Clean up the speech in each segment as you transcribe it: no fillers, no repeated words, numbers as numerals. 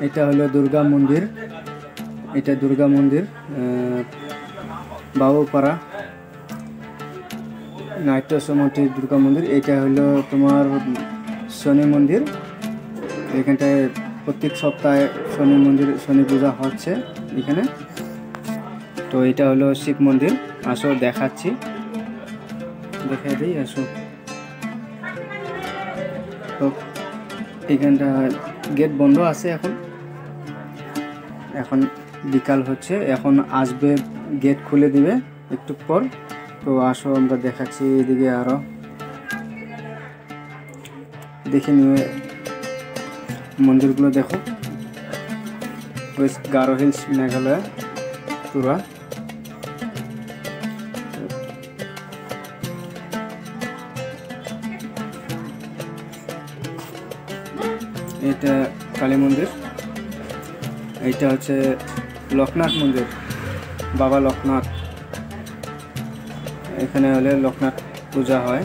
এটা হলো দুর্গা মন্দির, এটা দুর্গা মন্দির বাবুপাড়া নাট্য সমিতির দুর্গা মন্দির। এটা হলো তোমার শনি মন্দির, এখানটায় প্রত্যেক সপ্তাহে শনি মন্দির শনি পূজা হচ্ছে এখানে। তো এটা হলো শিব মন্দির, আসো দেখাচ্ছি, দেখাই দিই আসো। তো এখানটা গেট বন্ধ আছে এখন বিকাল হচ্ছে, এখন আসবে, গেট খুলে দিবে একটু পর। তো আসো আমরা দেখাচ্ছি এদিকে, আরো দেখে নিয়ে মন্দিরগুলো দেখো। ওয়েস্ট গারো হিলস, মেঘালয় পুরা। এটা কালী মন্দির, এইটা হচ্ছে লোকনাথ মন্দির, বাবা লোকনাথ। এখানে হলে লোকনাথ পূজা হয়,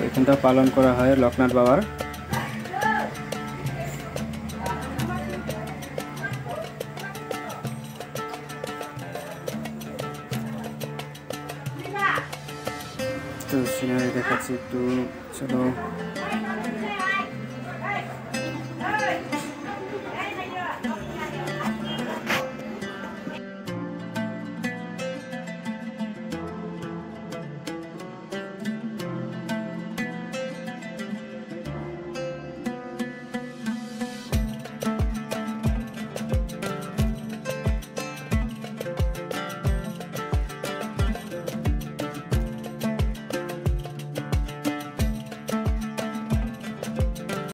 এখানটা পালন করা হয় লোকনাথ বাবার। তো সিনারি দেখাচ্ছি একটু, চলো।